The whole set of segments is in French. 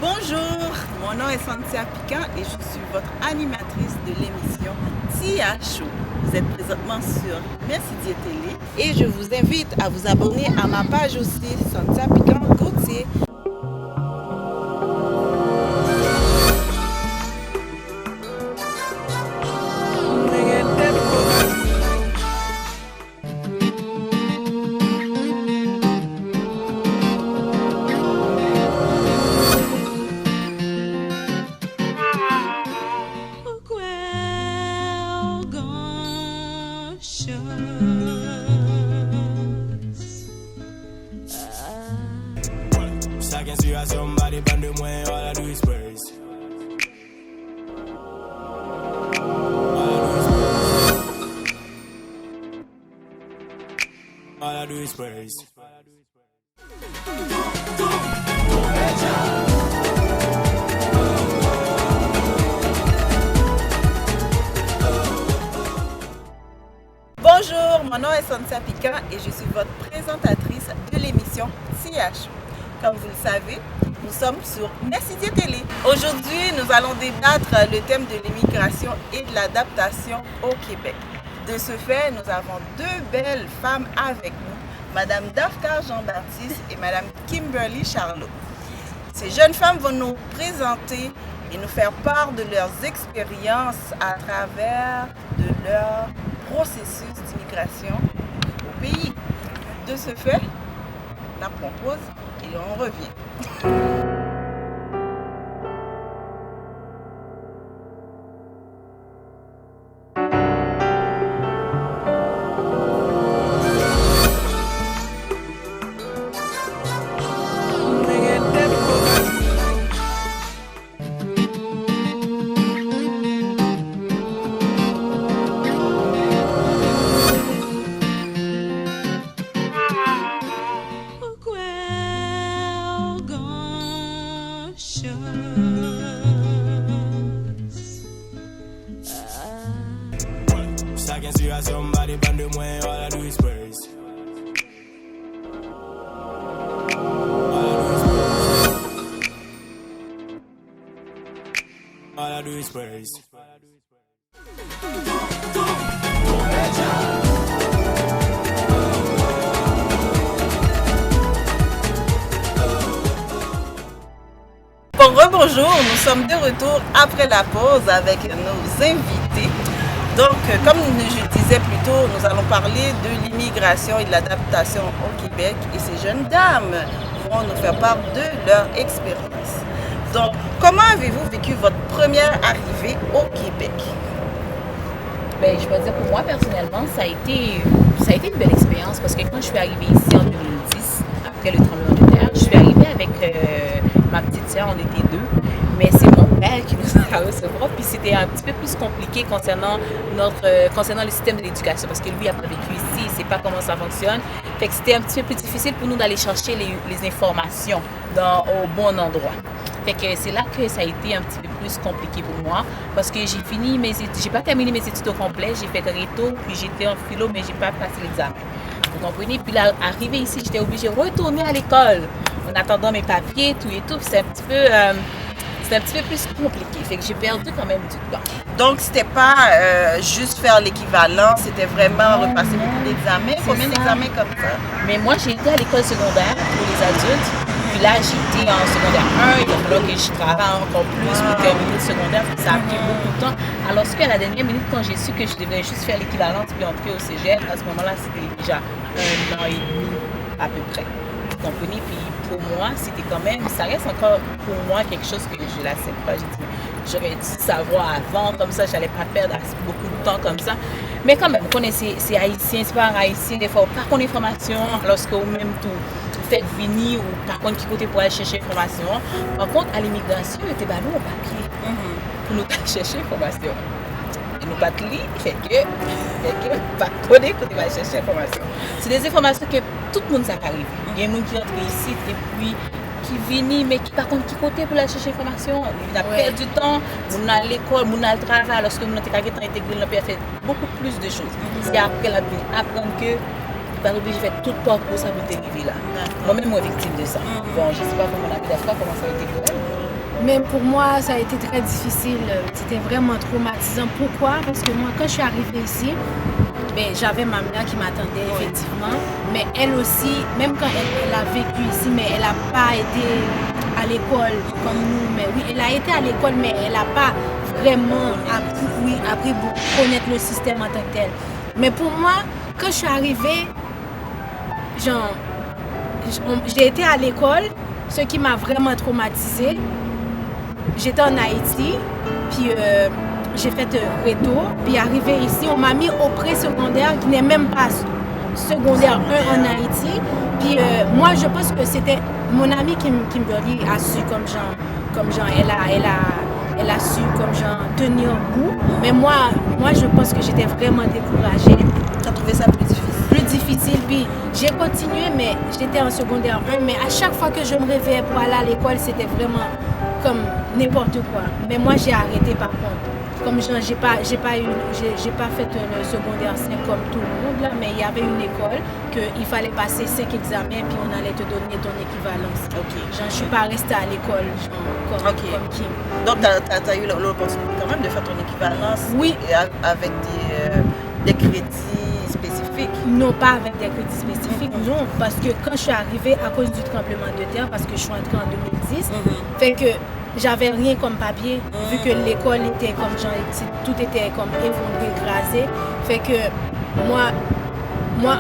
Bonjour, mon nom est Cynthia Piquant et je suis votre animatrice de l'émission Tia Show. Vous êtes présentement sur Merci Dieu Télé et je vous invite à vous abonner à ma page aussi, Cynthia Piquant Gauthier. Second see you somebody band them way, all I do is praise. All I do is praise. Bonjour, mon nom est Cynthia Piquant et je suis votre présentatrice de l'émission CH. Comme vous le savez, nous sommes sur Merci Dieu Télé. Aujourd'hui, nous allons débattre le thème de l'immigration et de l'adaptation au Québec. De ce fait, nous avons deux belles femmes avec nous, Madame Dafka Jean-Baptiste et Madame Kimberly Charlot. Ces jeunes femmes vont nous présenter et nous faire part de leurs expériences à travers de leur processus d'immigration au pays. De ce fait, on propose et on revient. I can see you somebody band them way, all I do is praise. All I do is praise. Bonjour, nous sommes de retour après la pause avec nos invités. Donc, comme je disais plus tôt, nous allons parler de l'immigration et de l'adaptation au Québec et ces jeunes dames vont nous faire part de leur expérience. Donc, comment avez-vous vécu votre première arrivée au Québec? Ben, je peux dire pour moi personnellement, ça a été une belle expérience parce que quand je suis arrivée ici en 2010, après le tremblement de terre, je suis arrivée avec ma petite sœur, on était deux. Mais c'est mon père qui nous a recevoir, puis c'était un petit peu plus compliqué concernant le système de l'éducation, parce que lui n'a pas vécu ici, il ne sait pas comment ça fonctionne. Fait que c'était un petit peu plus difficile pour nous d'aller chercher les informations au bon endroit. Fait que c'est là que ça a été un petit peu plus compliqué pour moi, parce que j'ai pas terminé mes études au complet, j'ai fait réto, puis j'étais en philo, mais j'ai pas passé l'examen. Vous comprenez? Puis là, arrivé ici, j'étais obligée de retourner à l'école en attendant mes papiers, tout et tout. C'est un petit peu plus compliqué, fait que j'ai perdu quand même du temps. Donc, c'était pas juste faire l'équivalent, c'était vraiment repasser beaucoup d'examens. Combien d'examens comme ça? Mais moi, j'ai été à l'école secondaire pour les adultes. Puis là, j'étais en secondaire 1. Il a fallu que je travaille encore plus pour terminer le secondaire. Ça a pris beaucoup de temps. Alors qu'à la dernière minute, quand j'ai su que je devais juste faire l'équivalent puis entrer au cégep, à ce moment-là, c'était déjà 1 an et demi à peu près. Vous comprenez? Puis pour moi, c'était quand même, ça reste encore pour moi quelque chose que je l'accepte pas. J'ai dit, j'aurais dû savoir avant, comme ça, j'allais pas perdre beaucoup de temps comme ça. Mais quand même, c'est haïtien, c'est pas un haïtien, des fois, par contre, information, lorsque vous même tout faites venir ou par contre, qui côté pour aller chercher information. Par contre, à l'immigration, il était nous au papier pour nous aller chercher information. Et nous pas de lire, fait que pas connaître côté aller chercher information. C'est des informations que tout le monde s'arrive. Il y a des gens qui entrent ici et puis qui viennent, mais qui par contre qui côté pour aller chercher l'information. Il a perdu du temps, on a l'école, on a le travail, lorsque on a intégré, on a fait beaucoup plus de choses. C'est après la vie, apprendre que pas obligé de faire tout le parcours ça pour arriver là. Moi-même, moi victime de ça. Bon, je ne sais pas comment on a fait comment ça a été pour elle. Mais pour moi, ça a été très difficile. C'était vraiment traumatisant. Pourquoi? Parce que moi, quand je suis arrivée ici, j'avais ma mère qui m'attendait, effectivement. Mais elle aussi, même quand elle a vécu ici, mais elle n'a pas été à l'école comme nous. Mais oui, elle a été à l'école, mais elle n'a pas vraiment appris pour connaître le système en tant que tel. Mais pour moi, quand je suis arrivée, j'ai été à l'école, ce qui m'a vraiment traumatisée. J'étais en Haïti, puis j'ai fait retour, puis arrivé ici, on m'a mis au pré-secondaire qui n'est même pas secondaire 1 en Haïti. Puis moi, je pense que c'était mon amie Kimberly a su comme genre elle a su comme genre tenir bout. Mais moi, je pense que j'étais vraiment découragée. Tu as trouvé ça plus difficile? Plus difficile, puis j'ai continué, mais j'étais en secondaire 1, mais à chaque fois que je me réveillais pour aller à l'école, c'était vraiment comme n'importe quoi. Mais moi, j'ai arrêté par contre. Comme genre, j'ai pas fait le secondaire 5 comme tout le monde là, mais il y avait une école qu'il fallait passer 5 examens puis on allait te donner ton équivalence. Genre, je suis pas restée à l'école comme Kim. Donc, tu as eu l'opportunité quand même de faire ton équivalence avec des crédits spécifiques? Non, pas avec des crédits spécifiques, non, parce que quand je suis arrivée à cause du tremblement de terre, parce que je suis entrée en 2010, fait que j'avais rien comme papier, vu que l'école était comme genre, tout était comme effondré, écrasé. Fait que moi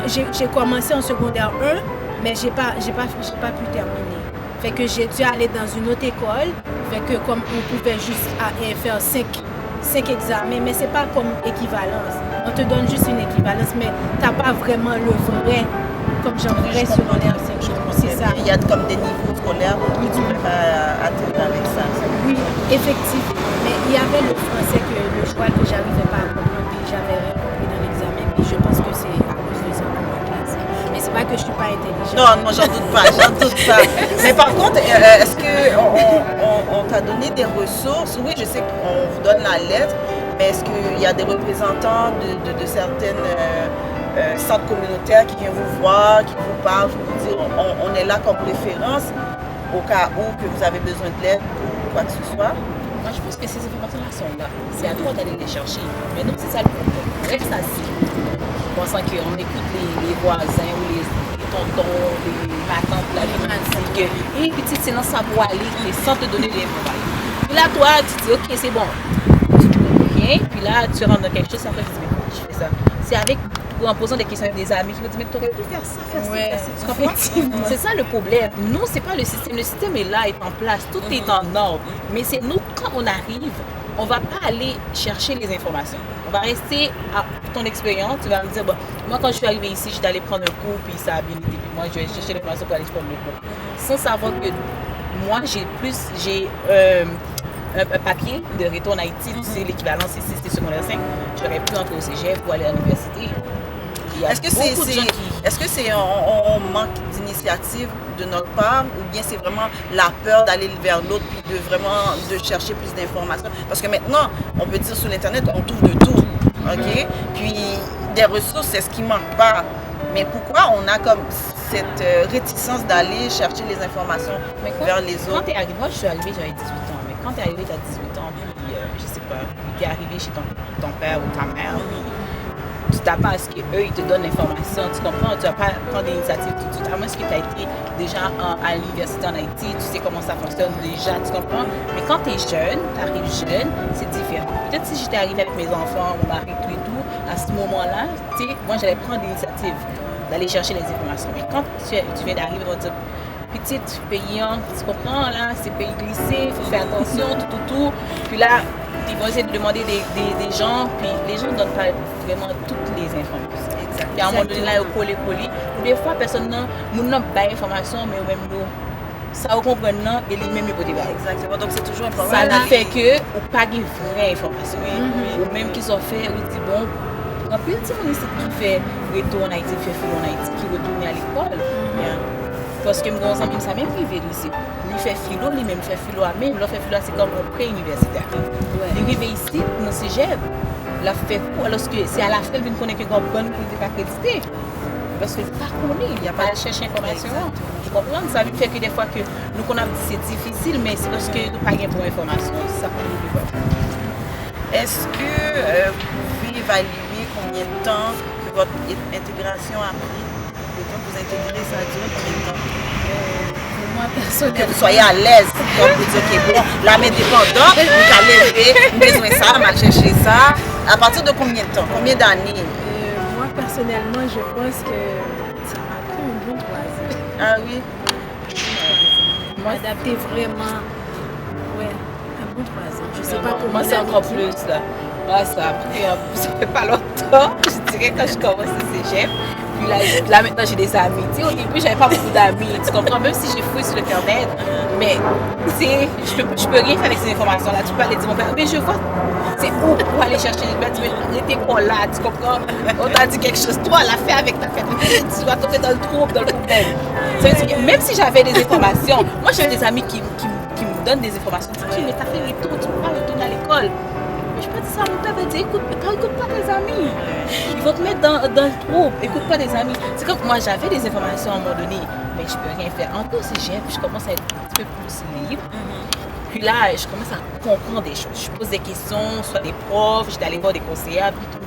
j'ai commencé en secondaire 1, mais j'ai pas pu terminer. Fait que j'ai dû aller dans une autre école, fait que comme on pouvait juste faire 5 examens, mais c'est pas comme équivalence. On te donne juste une équivalence, mais t'as pas vraiment le vrai, comme genre vrai secondaire 5 jours. C'est ça. Il y a comme des niveaux scolaires que tu peux pas atteindre avec ça. Oui, effectivement. Mais il y avait le français le choix que j'arrivais pas à comprendre, puis j'avais rien compris dans l'examen. Puis je pense que c'est à cause de ça qu'on m'a classé. Mais c'est pas que je suis pas intelligente. Non, j'en doute pas, Mais par contre, est-ce qu'on t'a donné des ressources? Oui, je sais qu'on vous donne la lettre, mais est-ce qu'il y a des représentants de certaines centres communautaires qui viennent vous voir, qui vous parlent, qui vous disent on est là comme référence au cas où que vous avez besoin de l'aide ou quoi que ce soit? Moi, je pense que ces informations-là sont là. C'est à toi d'aller les chercher. Mais non, c'est ça le problème. Reste assis, pensant qu'on écoute les voisins ou les tontons, les matantes, la vie dit que hé, petite, c'est dans sa voie aller, sans te donner les informations. Puis là, toi, tu dis, ok, c'est bon. Tu comprends rien. Puis là, tu rentres dans quelque chose, après, tu dis, mais pourquoi je fais ça? C'est en posant des questions avec des amis qui vont te dire, mais tu aurais pu faire ça, tu comprends? C'est ça le problème. Nous, c'est pas le système. Le système est là, est en place, tout est en ordre. Mais c'est nous, quand on arrive, on va pas aller chercher les informations. On va rester à ton expérience. Tu vas me dire, bon, moi, quand je suis arrivée ici, j'étais allée prendre un cours, puis ça a bien été. Puis moi, je vais chercher l'information pour aller prendre le cours. Sans savoir que moi, j'ai un papier de retour en Haïti, tu sais, l'équivalence ici, c'était secondaire 5. J'aurais pu entrer au cégep pour aller à l'université. Est-ce que c'est un manque d'initiative de notre part ou bien c'est vraiment la peur d'aller vers l'autre puis de chercher plus d'informations? Parce que maintenant, on peut dire sur l'internet, on trouve de tout, ok? Puis des ressources, c'est ce qui manque pas. Mais pourquoi on a comme cette réticence d'aller chercher les informations vers les autres? Quand tu es arrivé, moi je suis arrivée, j'avais 18 ans, mais quand tu es arrivé, tu as 18 ans, puis je sais pas, tu es arrivé chez ton père ou ta mère, tu t'attends à ce qu'eux ils te donnent l'information, tu comprends, tu vas pas prendre l'initiative tout de suite, à moins que tu as été déjà à l'université en Haïti, tu sais comment ça fonctionne déjà, tu comprends. Mais quand tu es jeune, tu arrives jeune, c'est différent. Peut-être si j'étais arrivée avec mes enfants, mon mari, tout et tout, à ce moment-là, tu sais, moi j'allais prendre l'initiative d'aller chercher les informations. Mais quand tu viens d'arriver, on va dire, petite, payant, tu comprends, là, c'est pays glissé, il faut faire attention, tout. Puis là, ils vont essayer de demander des gens, puis les gens ne donnent pas vraiment toutes les informations. Puis à un moment donné, là, ils collent. Des fois, personne n'a pas d'informations, mais au même temps, ça vous comprenez, et lui-même, il peut dire. Exactement, donc c'est toujours un problème. Ça fait que, ou pas de vraies informations. Ou même qu'ils ont fait, ou dit, bon, en plus, tu sais, qui fait retour en Haïti, fait philo en Haïti, qui retourne à l'école. Parce que mon ami, ça même privé ici. Il fait philo, lui-même fait philo à même. Il fait philo, c'est comme un pré-universitaire. Il arrive ici, dans ce cégep, il a fait quoi? Alors que c'est à la fin, il vient connaître que bonne pour ne pas créditer. parce que pas connu, il n'y a pas à chercher information. Je comprends, ça fait que des fois que nous qu'on a dit c'est difficile, mais c'est parce que nous pas gain pour information, c'est ça qu'on nous voit. Est-ce que vous pouvez évaluer combien de temps que votre intégration a pris? Le temps que vous intégrez, ça a duré combien de temps? Pour moi, Que personnellement, vous soyez à l'aise, comme vous dites, ok, bon, la main dépendante, vous allez lever, besoin de ça, mal chercher ça. À partir de combien de temps? Combien d'années? moi, personnellement, je pense que ça m'a pris un bon 3 ans. Ah oui? M'adapter vraiment, ouais, un bon 3 ans. Je sais pas pour moi, c'est encore plus là. Moi, ça a pris ça fait pas longtemps, je dirais, quand je commence le cégep. Puis là maintenant, j'ai des amis. Tu sais, au début, j'avais pas beaucoup d'amis. Tu comprends? Même si j'ai fouillé sur Internet, mais je peux rien faire avec ces informations-là. Tu peux aller dire, mon père, mais je vois, c'est où pour aller chercher les bêtes. Tu n'étais pas là, tu comprends? On t'a dit quelque chose, toi, la fait avec ta fête. Tu vas tomber dans le trouble, dans le problème. Même si j'avais des informations, moi, j'ai des amis qui me donnent des informations. Tu dis, mais t'as fait les tours, tu peux pas retourner à l'école. Mais je peux dire ça à mon père, il dit, écoute pas tes amis. Ils vont te mettre dans le trouble, écoute pas tes amis. C'est comme moi, j'avais des informations à un moment donné, mais je peux rien faire. Encore au cégep, je commence à être un petit peu plus libre. Puis là, je commence à comprendre des choses. Je pose des questions, soit des profs, j'étais allée voir des conseillers, puis tout.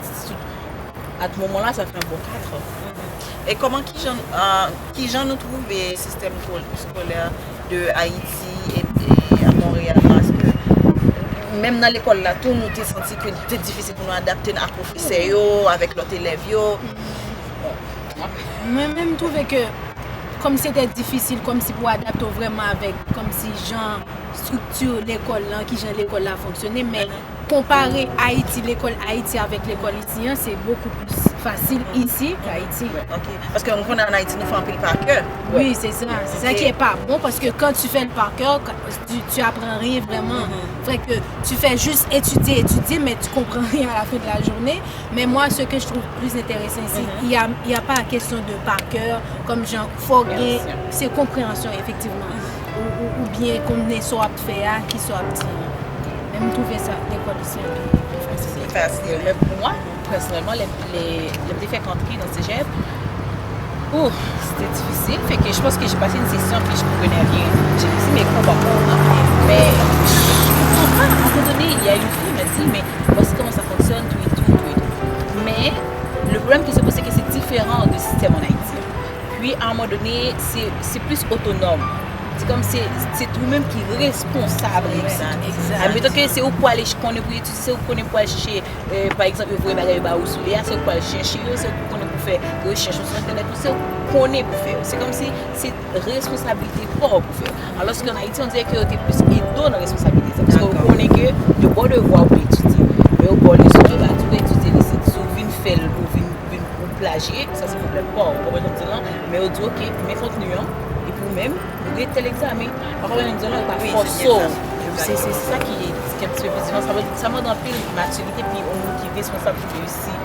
À ce moment-là, ça fait un bon 4 ans. Et comment qui gens nous trouvent le système scolaire de Haïti et à Montréal? Parce que même dans l'école là, tout nous a senti que c'était difficile pour nous adapter à professeurs, avec l'autre élève. Moi-même, je trouvais que comme c'était difficile, comme si pour adapter vraiment avec, comme si genre structure l'école là, qui genre l'école là fonctionnait, mais comparer Haïti, l'école Haïti avec l'école ici, c'est beaucoup plus facile ici qu'Haïti. Ok. Parce qu'on connaît en Haïti, nous faisons un pile par cœur. Oui, c'est ça. C'est ça qui est pas bon parce que quand tu fais le par cœur, tu apprends rien vraiment. Fait que tu fais juste étudier, mais tu comprends rien à la fin de la journée. Mais moi, ce que je trouve plus intéressant ici, il y a pas la question de par cœur, comme genre, faut gagner, c'est compréhension effectivement. Ou bien qu'on est soit faire, qui soit petit. Même trouver ça, l'école ici, C'est facile. Mais pour moi, personnellement, les fait rentrer dans le cégep, c'était difficile. Fait que je pense que j'ai passé une session puis je ne comprenais rien. J'ai laissé mes cours par contre. Mais je comprends, à un moment donné, il y a une fille qui m'a dit, mais voici comment ça fonctionne, tout et tout. Mais le problème qui se pose, c'est que c'est différent du système en Haïti. Puis à un moment donné, c'est plus autonome. C'est comme c'est toi-même qui est responsable. Admettons que c'est où pour aller connaître pour étudier, c'est où pour aller chercher, par exemple, vous voyez ou sous les c'est où pour aller chercher, c'est où pour faire recherche sur internet, c'est où pour faire. C'est comme si c'est responsabilité pour faire. Alors qu'en Haïti, on dirait que tu es plus aidant dans la responsabilité. Parce qu'on connaît que tu pas devoir pour étudier. Mais au bord, surtout, tu vas étudier les sites, tu viens faire ou plagier, ça c'est problème pas. Mais on dit ok, mes contenus, et pour même, vous êtes tel examen. Parfois, on dit là, pas forceau. C'est ça qui est un petit peu plus différent. Ça m'a donné une maturité, puis on qui est responsable de réussir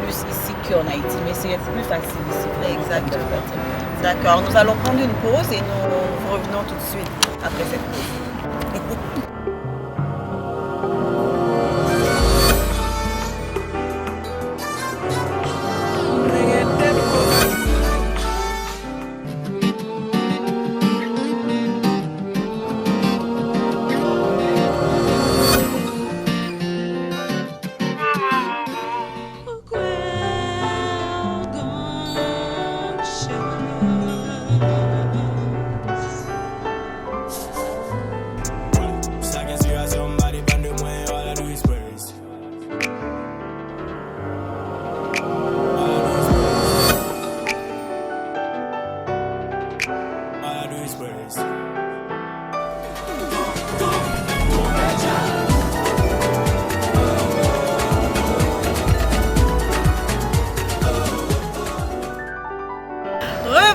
plus ici qu'en Haïti. Mais c'est plus facile ici. Exactement. D'accord, nous allons prendre une pause et nous revenons tout de suite après cette pause.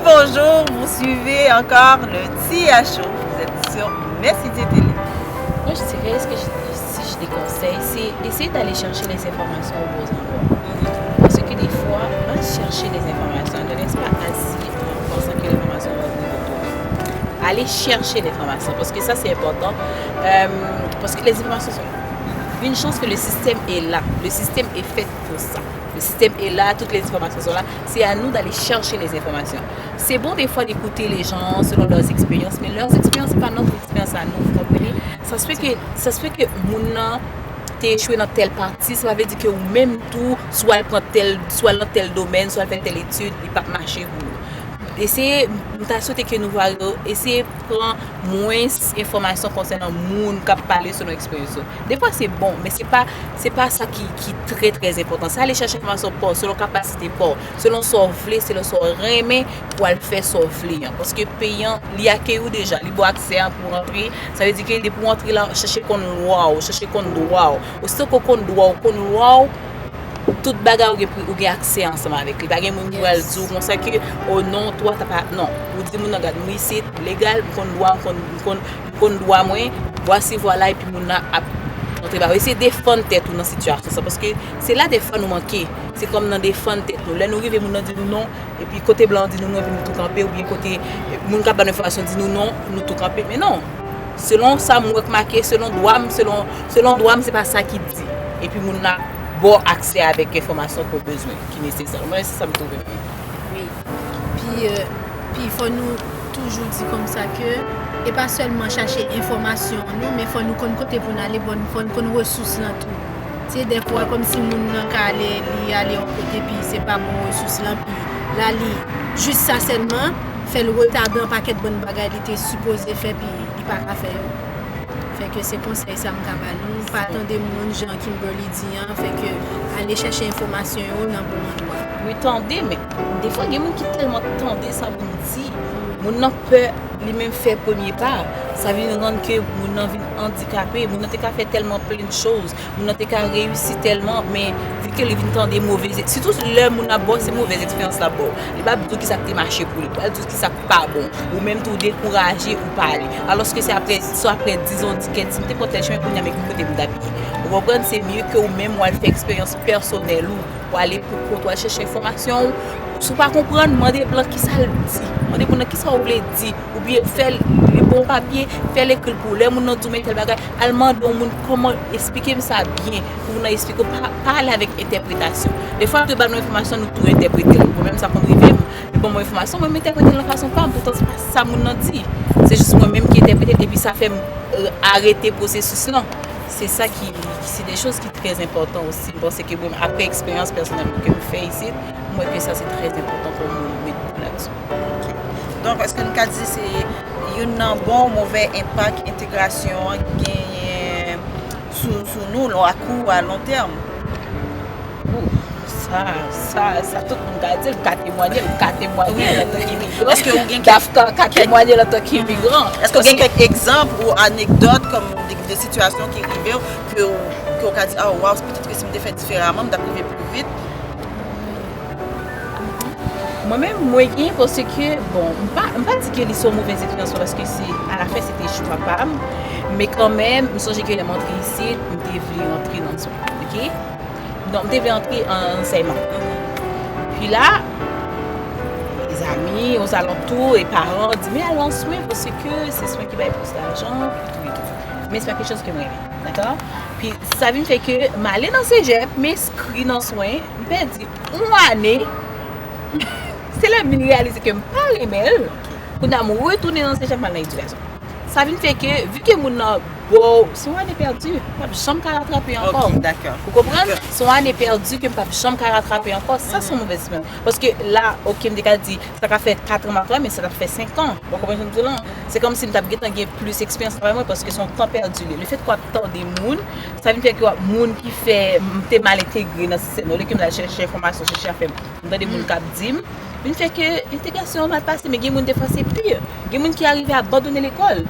Bonjour, vous suivez encore le TIACHO. Vous êtes sur Messidier Télé. Moi, je dirais, si je déconseille, c'est essayer d'aller chercher les informations au beaux endroits. Parce que des fois, va chercher les informations, ne laisse pas assis en pensant que l'information va venir de toi. Aller chercher l'information, parce que ça, c'est important. Parce que les informations sont... Une chance que le système est là. Le système est fait pour ça. Le système est là, toutes les informations sont là. C'est à nous d'aller chercher les informations. C'est bon des fois d'écouter les gens selon leurs expériences, mais leurs expériences, c'est pas notre expérience à nous, vous comprenez? Ça se fait que mon t'es échoué dans telle partie, ça veut dire que ou même tout, soit dans tel domaine, soit fait telle étude, il pas marcher pour nous. Essayez, nous t'as souhaité que nous voyons, essayez de prendre moins d'informations concernant le monde qui parle sur nos expériences. Des fois c'est bon, mais c'est pas ça qui est très très important. C'est aller chercher l'information pour, selon capacité pour, selon son vle, selon son remet pour le faire son vle. Parce que payant, il y a que déjà, il a accès pour rentrer, ça veut dire qu'il est pour rentrer là, chercher qu'on loi, chercher qu'on droit. Aussitôt qu'on droit, toute bagarre ou gen accès ensemble avec lui. Pas gen moun qui va le dire comme ça que oh non toi t'as pas non. Ou dit moun regarde moi c'est légal qu'on doit moi voici voilà et puis moun a entrer ba essayer défendre tête ou dans situation ça parce que c'est là des fois nous manquer. C'est comme dans défendre tête nous. Là nous arriver moun dit nous non et puis côté blanc dit nous non et puis nous tout camper ou bien côté moun qui pas d'information dit nous non nous tout camper mais non. Selon ça moi marqué selon droit c'est pas ça qui dit. Et puis moun a bon accès avec l'information qu'on a besoin, qui est nécessaire. Moi, c'est ça que je trouve. Oui. Puis il faut nous toujours dire comme ça que, et pas seulement chercher information, nous, mais il faut nous connaître côté pour aller, il faut nous connaître ressources dans tout. Tu sais, des fois, comme si nous aller au côté, puis c'est pas bon ressources là, puis là, juste ça seulement, fait le retard dans un paquet de bonnes bagages, il était supposé faire, puis il n'a pas faire. Fait que c'est conseil ça m'kabali, pas attendre moun Jean Kimberly dit fait que aller chercher information dans bon endroit. Oui, tendez mais des fois il y a des gens qui tellement tendez ça pour nous dire, moun nan peur lui-même faire premier pas. Ça veut nous rendre que moun nan vin handicapé, moun nan te ka fait tellement plein de choses, moun nan te ka réussi tellement mais vu que il vient tendre mauvaises surtout le moun a bon c'est mauvaise expérience là bas. Il pas tout qui ça te marché pour lui, pas tout qui ça pas bon ou même tout décourager ou parler. Alors que c'est après 10 ans d'étiquette, si tu protège chemin pour n'y avec côté d'habiller. Vous comprenez c'est mieux que ou même moi faire expérience personnelle ou aller pour toi chercher information. Si vous ne comprenez pas, demandez blanc qui ça le dit. Demandez pour qui ça vous dire ou bien faire les bons papiers, faire l'école pour les gens qui mettre tel bagage. Allemand comment expliquer ça bien pour nous expliquer parler avec interprétation. Des fois que bonne information nous tout interpréter. Même ça qu'on rive les bonnes informations moi m'interpréter de façon pas pourtant c'est pas ça mon dit. C'est juste moi même qui interprète et puis ça fait arrêter processus là. C'est ça qui c'est des choses qui sont très importantes aussi. Bon, c'est que après expérience personnelle que je fais ici, moi que ça c'est très important pour nous mettre là-dessus. Okay. Donc, est-ce que nous avons dit c'est un bon mauvais impact intégration sur nous à court ou à long terme? Ça tout le monde a dit, le témoigner le temps qui migrant. Est-ce que vous avez témoigner le temps qui migrant? Est-ce que vous avez quelques exemples ou anecdotes comme des situations qui arrivent que vous avez dit, oh wow, peut-être que si je fait différemment, je vais plus vite? Moi-même, parce que, bon, je ne vais pas dire qu'ils sont mauvaises expériences parce que à la fin, c'était choix pas. Mais quand même, je me suis dit que je montré ici, je devais entrer dans le soin. Ok? Donc, je devais entrer en enseignement. Puis là, les amis, aux alentours, les parents disent, mais allons soin parce que c'est soin qui va être plus d'argent, et tout. Mais ce n'est pas quelque chose que moi j'aime. D'accord? Puis ça me fait que je aller dans le cégep, m'inscrire dans le soin, je me dis, une année, c'est là que je réalise que je ne parle pas, pour me retourner dans le cégep dans l'éducation. Ça me fait que, vu que mon bon, si on est perdu, je ne peux jamais rattraper encore. Okay, d'accord. Vous comprenez? Si on est perdu, je ne peux jamais rattraper encore. Ça, c'est mauvais expérience. Parce que là, ok, je me dis, ça a fait 4 ans, mais ça a fait 5 ans. Vous comprenez? C'est comme si je avais plus d'expérience parce que son temps perdu. Le fait qu'on attend des gens, ça veut dire que les gens qui fait mal intégré dans ce système, qui me chercher information, chercher à faire, des gens qui disent, il fait que l'intégration mal passée, mais il y a des gens qui c'est pire. Il y a des gens qui arrivent à abandonner l'école.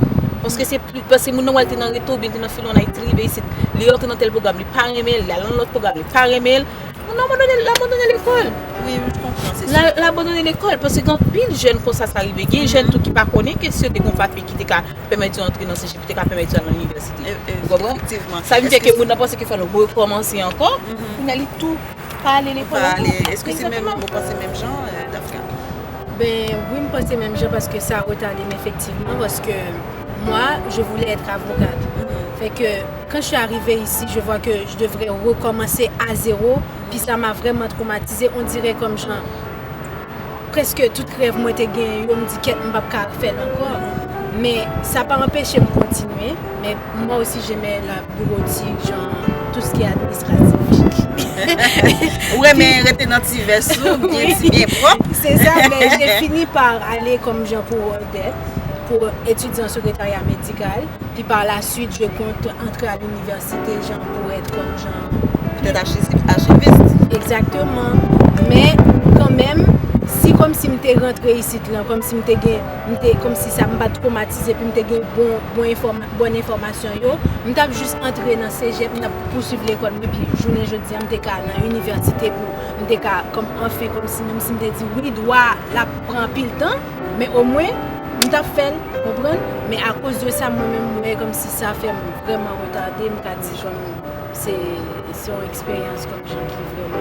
Parce que c'est plus parce que nous on était dans le retour bien dans fil on a été ici les autres dans tel programme les pas aimer là dans l'autre programme les pas aimer on a abandonné l'école. Oui, je comprends, c'est ça. L'abandonner l'école parce que quand pile jeune comme ça arrive il y a des jeunes qui pas connaît que c'est des papiers qui te permettre d'entrer dans CGP qui permettre d'aller à l'université. Vous comprenez? Ça veut dire que nous pensons qu'il faut recommencer encore on aller tout pas aller l'école. Est-ce que c'est même vous pensez même genre d'Afrique? Ben oui, je pense même genre parce que ça a retardé effectivement parce que moi, je voulais être avocate. Fait que quand je suis arrivée ici, je vois que je devrais recommencer à zéro. Puis ça m'a vraiment traumatisée. On dirait comme genre, presque tout rêve moi t'ai gagné. On me dit qu'elle ne va pas faire encore. Mais ça n'a pas empêché de continuer. Mais moi aussi, j'aimais la bureautique, genre tout ce qui est administratif. Ouais, mais rester dans petit vaisseau, bien propre. C'est ça, mais j'ai fini par aller comme genre pour étudier en secrétariat médical. Puis par la suite, je compte entrer à l'université genre pour être comme genre... Peut-être archiviste. Exactement. Mais quand même, si comme si m'étais rentré ici là, comme si comme si ça m'a traumatisé puis m'étais gagné bonne information yo, m'étais juste entré dans cégep, m'étais poursuivre l'école puis journée jeudi m'étais dans l'université pour m'étais comme enfin comme si même si m'étais dit oui, doit la prendre pile temps, mais au moins m'étais fait comprendre, mais à cause de ça moi-même comme si ça fait vraiment retarder, m'étais dit comme c'est une expérience comme gens qui vraiment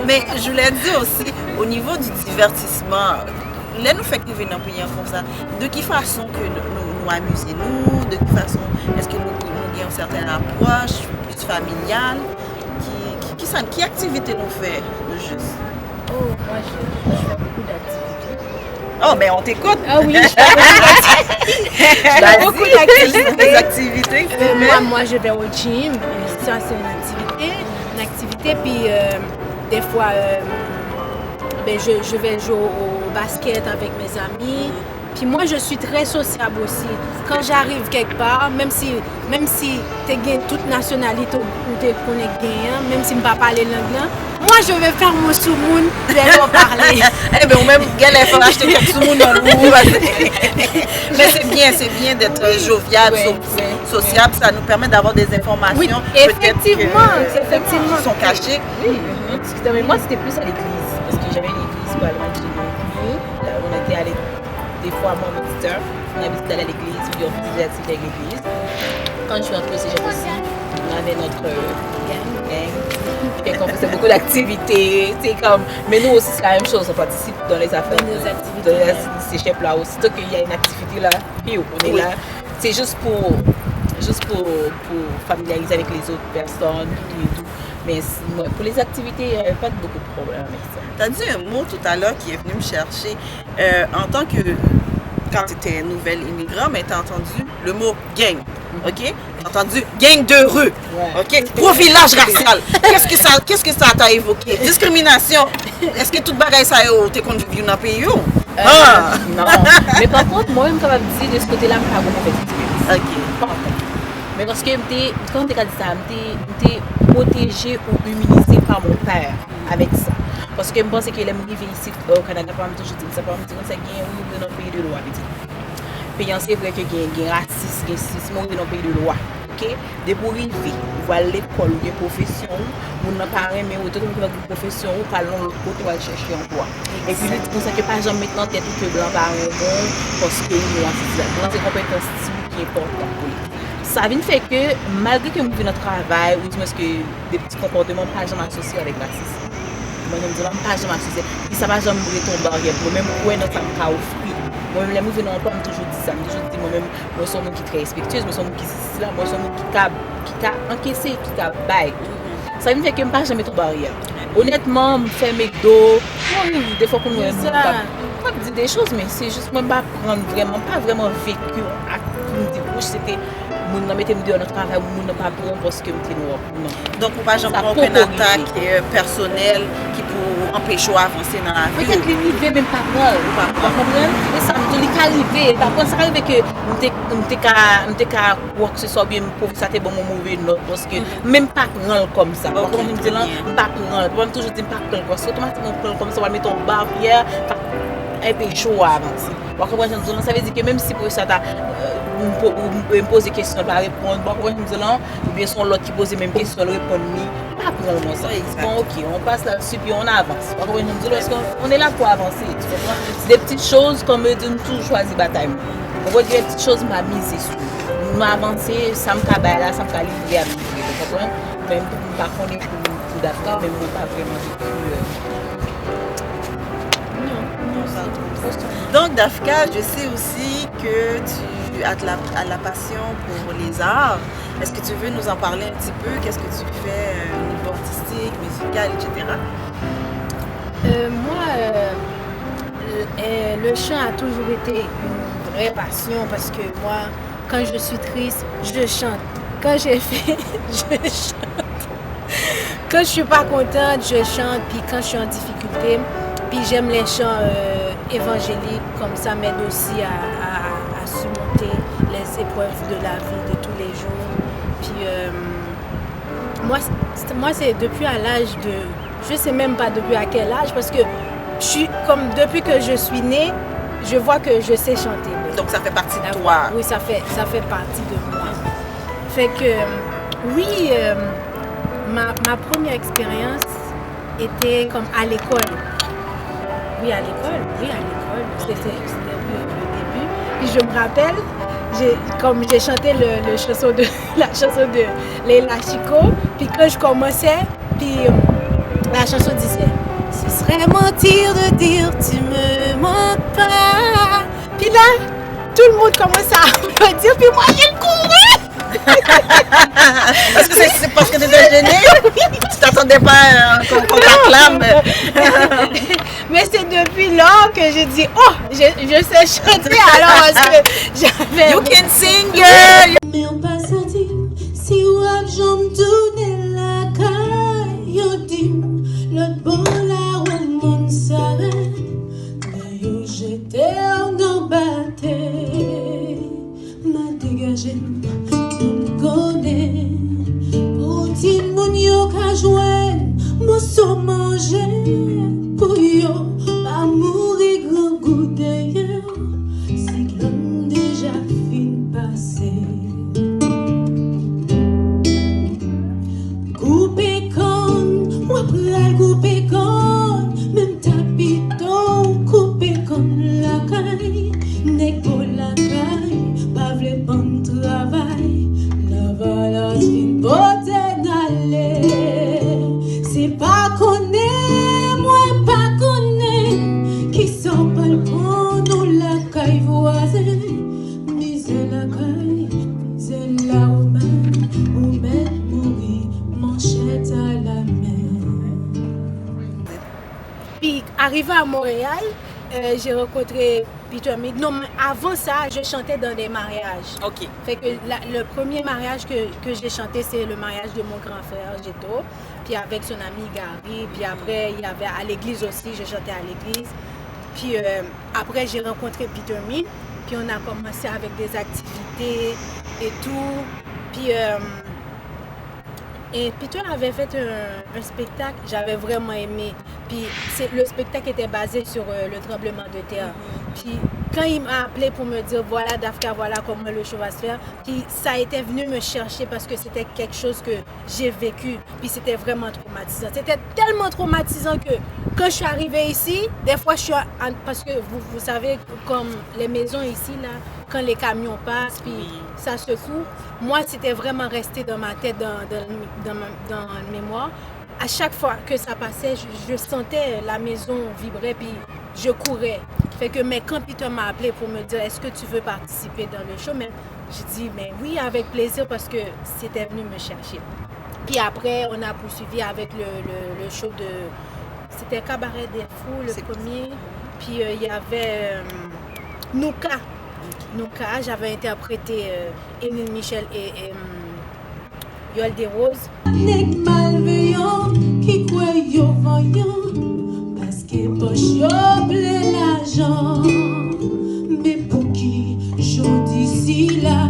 mais je voulais dire aussi, au niveau du divertissement, là nous fait que nous venons payer comme ça. De quelle façon que nous amuser nous, de quelle façon est-ce que nous avons une certaine approche plus familiale, qui activité nous fait de juste? Oh, moi je fais beaucoup d'activités. Oh, ben on t'écoute. Ah oui, je fais beaucoup d'activités. Des activités. Moi, je vais au gym. Ça, c'est une activité. Puis, des fois, je vais jouer au basket avec mes amis. Puis moi, je suis très sociable aussi. Quand j'arrive quelque part, même si tu es toute nationalité ou tu connais gagnant, même si je ne parle pas l'anglais, moi, je vais faire mon soumoun, je vais leur parler. Eh bien, ou même, il faut acheter quelques soumoun dans l'eau. Mais c'est bien d'être jovial, sociable. Ça nous permet d'avoir des informations. Oui, effectivement, qui sont cachées. Oui, mais moi, c'était plus à l'église. Parce que j'avais une église pas loin de chez nous. Là, on était allés des fois, moi, mon petit on a visité à l'église, puis on faisait des activités avec l'église. Quand je suis entrée au cégep aussi, on avait notre gang. Et qu'on faisait beaucoup d'activités. Mais nous aussi, c'est la même chose. On participe dans les affaires de ces cégep là aussi. Aussitôt qu'il y a une activité là, puis on est là. C'est juste pour familiariser avec les autres personnes et tout. Mais pour les activités, il n'y avait pas beaucoup de problèmes avec ça. Tu as dit un mot tout à l'heure qui est venu me chercher. En tant que, quand tu étais nouvelle immigrant, mais tu as entendu le mot gang. OK? Tu as entendu gang de rue. Ouais. OK? Profilage racial. Qu'est-ce que ça t'a évoqué? Discrimination. Est-ce que tout bagaille ça t'es connu dans le pays? Non. Mais par contre, moi-même, quand je dis de ce côté-là, je n'ai pas beaucoup fait. OK. Mais parce que quand tu as dit ça, j'étais protégée ou immunisée par mon père avec ça. Parce que je pense que les arrivés ici au Canada, je toujours dit ça, je me dis que c'est un dans le pays de loi. Puis c'est vrai qu'il y a racisme, racisme dans le pays de loi. Ok? Dès pour arriver, vous allez à l'école, ou une profession, vous n'avez pas mais vous avez une profession, vous allez dans l'autre côté, vous allez chercher un emploi. Et puis, c'est pour ça que par exemple, maintenant, tête que blanc par un bon, parce que nous, c'est une compétence qui est importante pour lui. Ça vient faire que, malgré que nous vivons notre travail, ou que des petits comportements pas jamais associés avec le racisme. Moi, je me dis, pas jamais associé. Et ça va jamais tomber barrière. Moi-même, dans ça me offrir. Moi-même, les mouvements n'ont pas toujours dit ça. Je toujours dit, moi-même, moi, je suis un qui est très respectueux, moi, je suis un qui est là, moi, je suis un qui a encaissé, qui a bail. Ça veut dire que je ne pas jamais tomber barrière. Honnêtement, je fais mes dos. Des fois, qu'on dit des choses, mais c'est juste, moi, pas vraiment vécu. C'était. Nous ne mettons pas notre travail, nous ne pas bon parce que nous noir. Donc, on va jamais aucune attaque personnelle qui peut empêcher d'avancer dans la vie. Peut-être que même pas mal. Vous comprenez? Et ça me dit qu'arriver. Par contre, ça arrive que nous qu'à quoi que ce soit bien pour ça t'es bon mon mauvais note parce que même pas grand comme ça. Par contre, je dis là, pas grand. Moi toujours dis pas grand parce que automatiquement comme ça on va mettre en barrière et puis chaud à avancer. Par contre, ça veut dire que même si pour ça t'as me poser des questions, pas répondre. Ou bien son l'autre qui pose les mêmes questions, elle répond ni. Pas pour ça. Bon, ok, on passe là-dessus puis on avance. On est là pour avancer. C'est des petites choses comme nous toujours choisi bataille. On va dire des petites choses m'a mise sur. Nous avancer, ça me cabaye là, ça me livrer à vivre. Vous comprenez? Même par contre, pour d'Afrique, même pas vraiment vécu. Donc, Dafka, je sais aussi que tu dû à la passion pour les arts. Est-ce que tu veux nous en parler un petit peu? Qu'est-ce que tu fais au niveau artistique, musical, etc.? Le chant a toujours été une vraie passion parce que moi, quand je suis triste, je chante. Quand j'ai fait, je chante. Quand je suis pas contente, je chante. Puis quand je suis en difficulté, puis j'aime les chants évangéliques, comme ça m'aide aussi à surmonter les épreuves de la vie de tous les jours. Puis moi c'est depuis à l'âge de, je sais même pas depuis à quel âge, parce que je suis comme depuis que je suis née, je vois que je sais chanter. Donc ça fait partie de toi. Oui, ça fait partie de moi. Fait que oui, ma première expérience était comme à l'école. Oui, à l'école. C'était le début. Puis je me rappelle, j'ai chanté la chanson de Leila Chico. Puis quand je commençais, puis la chanson disait « Ce serait mentir de dire tu me manques pas ». Puis là, tout le monde commence à applaudir, puis moi, je courais. Est-ce que c'est parce que tu étais gênée? Tu t'attendais pas qu'on t'acclame? Mais c'est depuis lors que j'ai dit, oh, je sais chanter alors parce que j'avais... You can sing, girl! Mais on passe à dire, si wap j'en tourne la caille, yo dim, l'autre bon la roman s'arrête, mais yo j'étais en bataille, m'a dégagé, on connaît, pour dire mon yo ka jouen, mon son manger, pour yo, pas mourir grand goût d'ailleurs, si l'homme déjà fin passé. Couper con, ou après couper con, même tapito, couper con la caille, n'est pas la caille, pas vle bon travail, la valance fin beauté n'allait, c'est pas connaît, moi pas connaît, qui sont pas le bon, nous la caille voisine, mise la caille, mise la romaine, ou mettre mourir, manchette à la main. Puis arrivé à Montréal, j'ai rencontré Peter Mead. Non, mais avant ça, je chantais dans des mariages. OK. Fait que le premier mariage que j'ai chanté, c'est le mariage de mon grand frère, Géto. Puis avec son ami Gary. Puis après, il y avait à l'église aussi, je chantais à l'église. Puis après, j'ai rencontré Peter Mead. Puis on a commencé avec des activités et tout. Puis et Peter avait fait un spectacle, j'avais vraiment aimé. Puis le spectacle était basé sur le tremblement de terre. Puis quand il m'a appelé pour me dire voilà Dafka, voilà comment le show va se faire, puis ça a été venu me chercher parce que c'était quelque chose que j'ai vécu. Puis c'était vraiment traumatisant. C'était tellement traumatisant que quand je suis arrivée ici, des fois je suis parce que vous savez comme les maisons ici là, quand les camions passent puis ça secoue, moi c'était vraiment resté dans ma tête, dans la mémoire. À chaque fois que ça passait, je sentais la maison vibrer puis je courais. Fait que mais quand Peter m'a appelé pour me dire est-ce que tu veux participer dans le show, mais j'ai dit mais oui avec plaisir parce que c'était venu me chercher. Puis après on a poursuivi avec le show de c'était Cabaret des Fous le premier. Puis il y avait Nouka, j'avais interprété Émile Michel et Yoel des Roses. Nèg malveillant qui croit yo voyant parce que poche yo ble l'argent mais pour qui jodi si là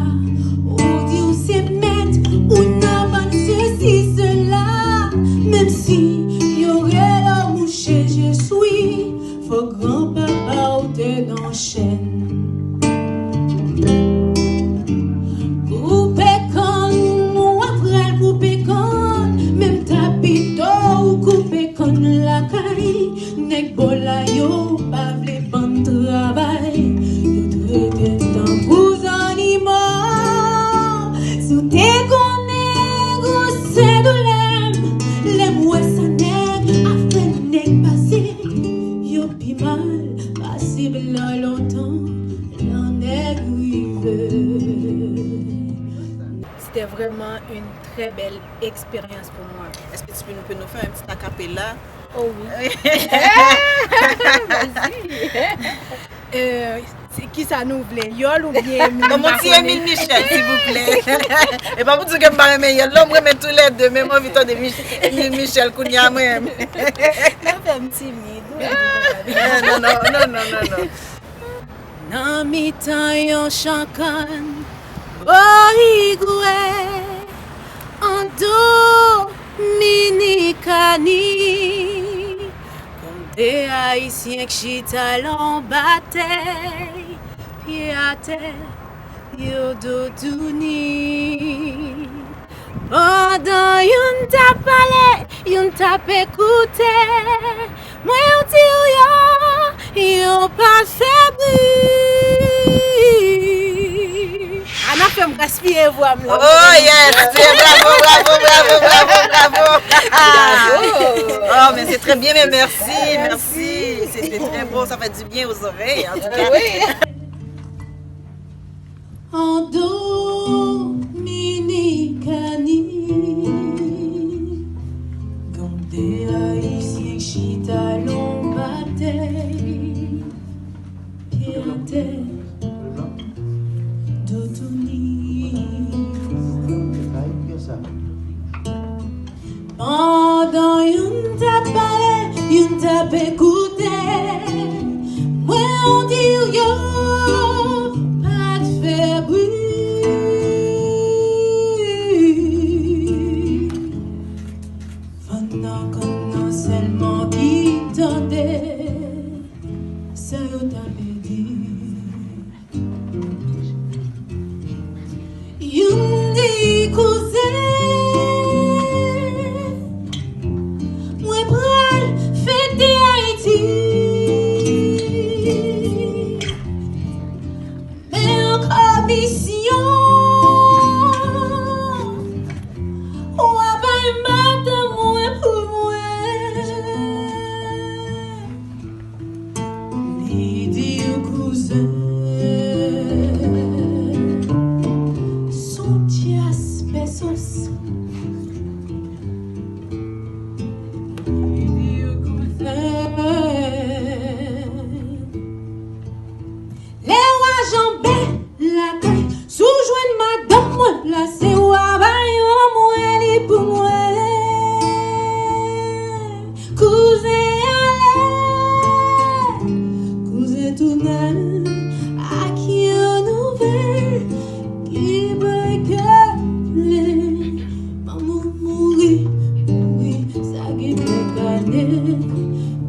ou dit ou c'est mettre ou n'a pas ceci cela même si y aurait la mouche je suis faut grand papa ou te dans chaîne. Couper comme la caille, nèg bola yo, pas vle bon travail, yo traité tant pour animaux. C'était vraiment une très belle expérience pour moi. Est-ce que tu peux nous faire un petit acapella? Oh oui. C'est qui ça nous voulait? Yol ou bien Emile? Comme on dit Emile Michel, s'il vous plaît. Et pas pour dire que je me remets Yol, l'homme remet tous les deux, même envie de Emile Michel, qu'on y a même. On fait un petit Non, non, non, non, non, non. Nan mi tan yon chankan Borigwe An Dominikani Kom de Haitien k'chita lan batey Pied à terre, yo dodouni Pendant yon tap pale, yon tap ekoute Mwen yon di yon pas febri Ana fait me gaspiller voix là. Oh yes, bravo, bravo, bravo, bravo, bravo. Oh mais c'est très bien, mais merci, merci. C'était très beau, ça fait du bien aux oreilles en tout cas. Oui. En Dominicani Comme des Haïtiens chita l'on bataille Pied à terre d'Otoni Pendant yon tap pale, yon tap écoute Moi on dit yo pas de faire bruit Pendant qu'on a seulement qui tendait Ça yo t'avait dit Yon di cousin Moi pral fête Haïti Mais en commission Ou avay matin moi pour moi Li di yon cousin Son tias pesos Li di yon cousin Les rois jambés la caille Sous joint madame moi placé ou avay moi li pour moi Cousin allez Cousin tout nan à qui on nouvelle qui bagale maman mourir oui ça qui bagale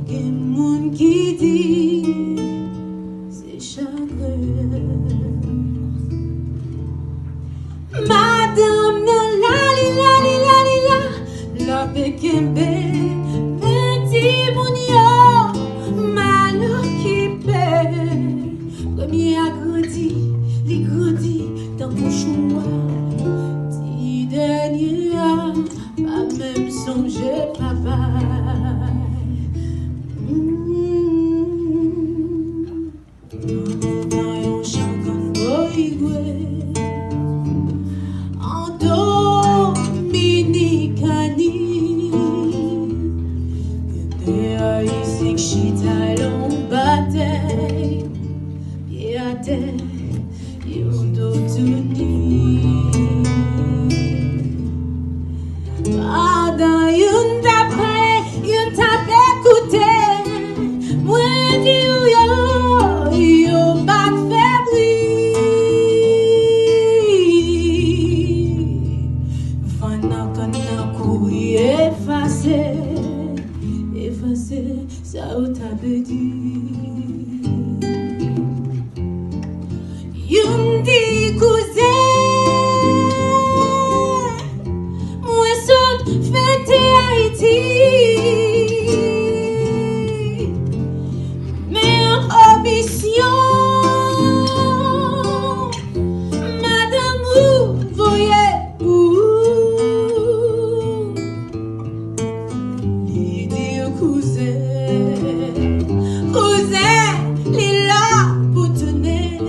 gen moun qui dit c'est chagrin Madame nan la bekembe petit moun yo mal occupé premier a grandi li grandi dans mon choix ti dernier a pas même songer travail dans yon changan boigwe En Dominicani Des Haïtiens chita l'on bataille Pied à terre, yon dodouni Pendant yon d'après, yon tap écouté Moi di yo pas febri Fana kana kouri effacé ça ou t'avait dit Yon di cousin Moi saute fête Haïti Mais en ambition Madame vous voyez Li di yo cousin Li la pour tenir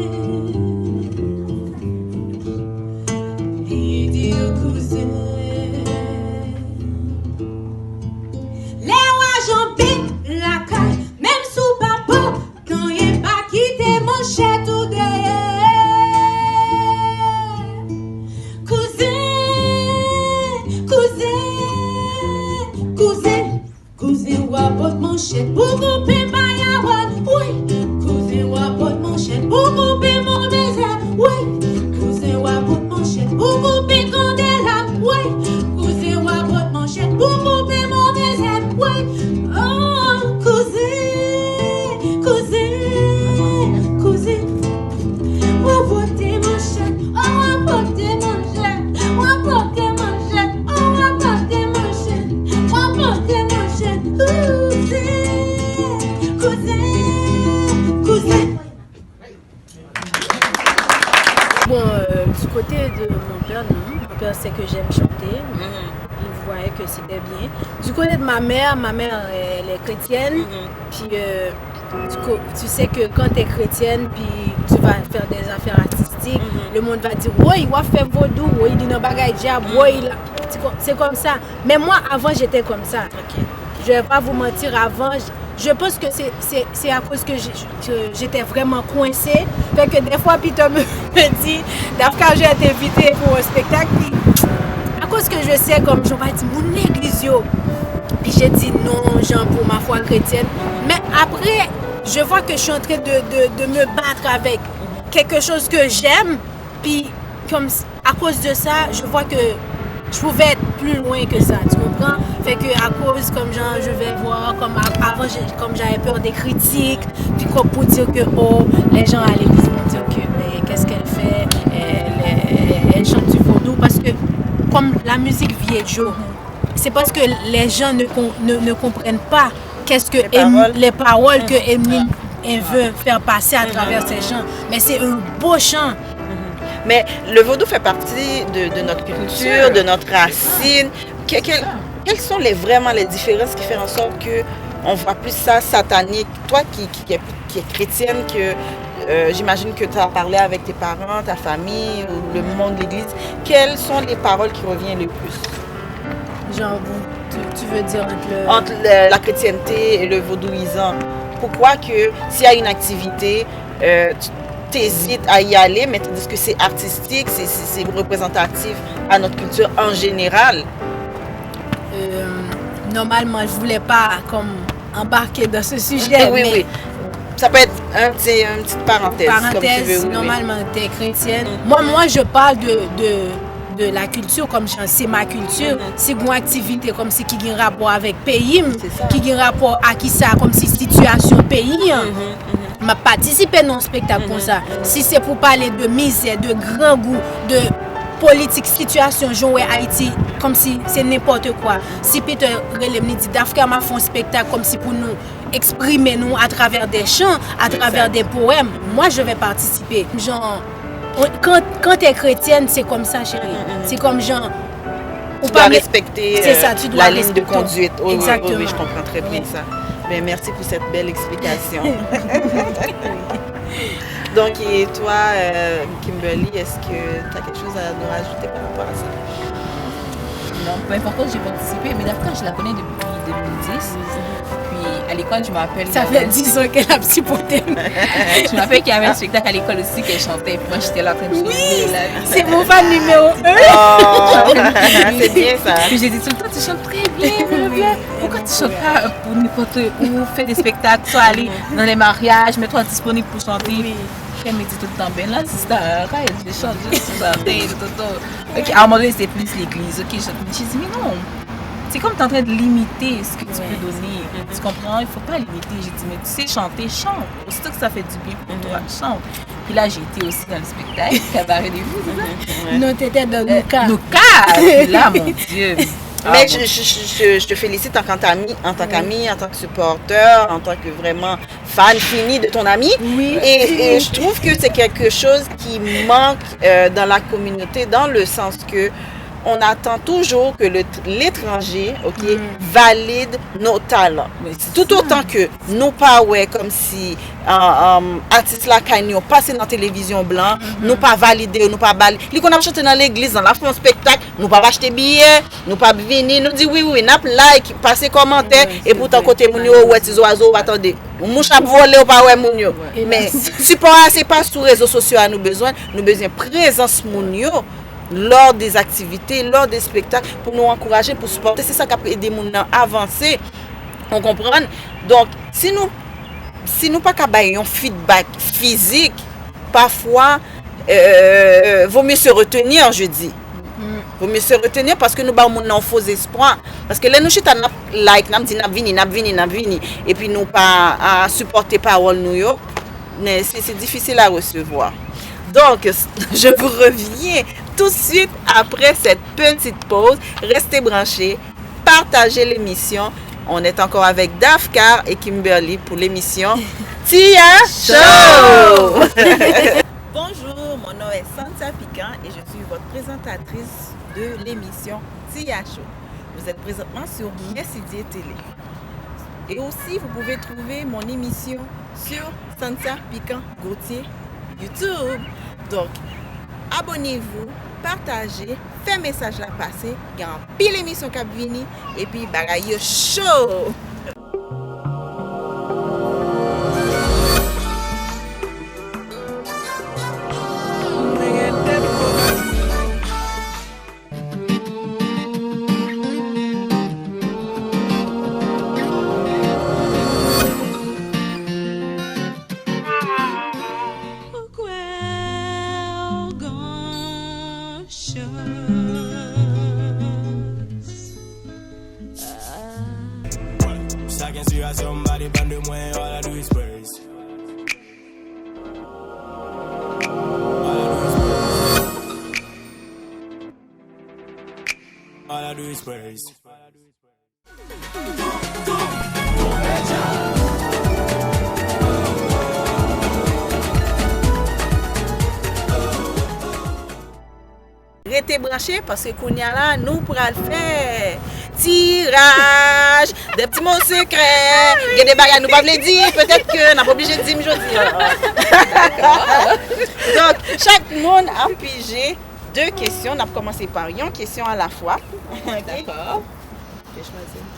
Bon, du côté de mon père, non. Mon père sait que j'aime chanter. Il voyait que c'était bien. Du côté de ma mère, elle est chrétienne. Puis tu sais que quand tu es chrétienne, puis tu vas faire des affaires artistiques, le monde va dire ouais, il va faire vaudou, ouais, il dit non bagaille diable, ouais, c'est comme ça. Mais moi, avant, j'étais comme ça. Je vais pas vous mentir, avant, je pense que c'est à cause que j'étais vraiment coincée. Fait que des fois, Peter me dit, quand j'ai été invitée pour un spectacle, puis à cause que je sais, comme je vais dire, mon église, yo. Puis j'ai dit non, genre, pour ma foi chrétienne. Mais après, je vois que je suis en train de me battre avec quelque chose que j'aime. Puis, comme à cause de ça, je vois que je pouvais être plus loin que ça, tu comprends? Fait que à cause, comme genre, je vais voir, comme avant, comme j'avais peur des critiques, puis comme pour dire que, oh, les gens à l'église vont dire que, mais qu'est-ce qu'elle fait? Elle chante du vaudou, parce que, comme la musique viejo, c'est parce que les gens ne comprennent pas qu'est-ce que les paroles que Emeline veut faire passer à travers ces chants. Mais c'est un beau chant. Mais le vaudou fait partie de notre culture, de notre racine. Quelles sont vraiment les différences qui font en sorte qu'on voit plus ça satanique? Toi qui es chrétienne, j'imagine que tu as parlé avec tes parents, ta famille, ou le monde de l'église. Quelles sont les paroles qui reviennent le plus? Genre, tu veux dire entre la chrétienté et le vaudouisant. Pourquoi que s'il y a une activité, tu hésites à y aller, mais tu dis que c'est artistique, c'est représentatif à notre culture en général? Normalement, je voulais pas comme embarquer dans ce sujet. Oui. Ça peut être une petite parenthèse, comme tu veux. Oui, normalement, tu es chrétienne. Moi, je parle de la culture, comme c'est ma culture. C'est une activité comme si qui a un rapport avec le pays, qui a un rapport à qui ça, comme si situation pays. m'a participé dans un spectacle comme ça. Si c'est pour parler de misère, de grand goût, de politique, situation, jouer Haïti, comme si c'est n'importe quoi. Si Peter Relem dit d'Afrique m'a fait un spectacle comme si pour nous exprimer nous à travers des chants, à travers des poèmes, moi je vais participer. Genre, quand tu es chrétienne, c'est comme ça, chérie. C'est comme genre. Tu dois respecter ça, tu dois la ligne de conduite. Oh, exactement. Oui, je comprends très bien ça. Mais merci pour cette belle explication. Donc, et toi, Kimberly, est-ce que tu as quelque chose à nous rajouter par rapport à ça? Non, peu importe, j'ai participé, mais d'après, je la connais depuis 2010. Puis à l'école, je me rappelle. Ça fait 10 ans qu'elle a psychoté. Je me rappelle qu'il y avait un spectacle à l'école aussi qu'elle chantait. Puis moi, j'étais là en train de chanter. Oui, c'est mon fan numéro 1. Oh, c'est bien ça. Puis j'ai dit tout le temps, tu chantes très bien. Pourquoi tu chantes pas pour n'importe où, faire des spectacles, soit aller dans les mariages, mets-toi disponible pour chanter. Elle me dit tout le temps, ben là, c'est ça, arrête, je chante juste pour chanter, tout. Ok, à un moment donné, c'est plus l'église. Ok, je chante. J'ai dit, mais non. C'est comme tu es en train de limiter ce que tu peux donner. Tu comprends? Il ne faut pas limiter. J'ai dit, mais tu sais chanter, chante. Aussitôt que ça fait du bien pour toi, chante. Puis là, j'ai été aussi dans le spectacle, Cabaret des Fous, c'est ça? Non, tu étais dans nos cas. Nos cas! Puis là, mon Dieu! Mais je te félicite en tant qu'ami, en tant que supporter, en tant que vraiment fan fini de ton ami. Oui. Et je trouve que c'est quelque chose qui manque dans la communauté, dans le sens que on attend toujours que l'étranger valide nos talents. Tout autant que nous pas comme si artistes là qui ont passé dans la télévision blanc, nous pas validé, nous pas validé. Li qu'on a chanté dans l'église, dans la fin spectacle, nous pas acheter billets, nous pas venir, nous dit oui, n'a like, passer commentaire et pourtant côté moun yo ouais tes oiseaux attendez. Mouche a volé ou pas ouais moun yo. Mais support c'est pas sur réseaux sociaux à nous besoin présence moun yo lors des activités, lors des spectacles, pour nous encourager, pour supporter. C'est ça qui a aidé les gens à avancer. On comprend? Donc, si nous pas un feedback physique, parfois, vaut mieux se retenir, je dis. Vaut mieux se retenir parce que nous avons un faux espoir. Parce que là, nous sommes like, nous vini, et puis nous pas à supporter parole nous, c'est difficile à recevoir. Donc, je vous reviens tout de suite après cette petite pause. Restez branchés, partagez l'émission. On est encore avec Dafkar et Kimberly pour l'émission Tia Show. Bonjour, mon nom est Cynthia Piquant et je suis votre présentatrice de l'émission Tia Show. Vous êtes présentement sur Messidier Télé. Et aussi, vous pouvez trouver mon émission sur Cynthia Piquant Gauthier YouTube. Donc, abonnez-vous, partagez, faites message la passer, il y a un pile émission Cap Vini et puis bagaille chaud. I can see somebody band de moi, all I do is praise. All I do is praise. Restez branchés parce que qu'on y a là, nous pourrons le faire. Tirage, des petits mots secrets, il y a des bagages nous ne pouvons pas les dire, peut-être que nous pas obligé de dire aujourd'hui. D'accord. Donc, chaque monde a pigé 2 questions. On a commencé par une question à la fois. D'accord. Je vais choisir une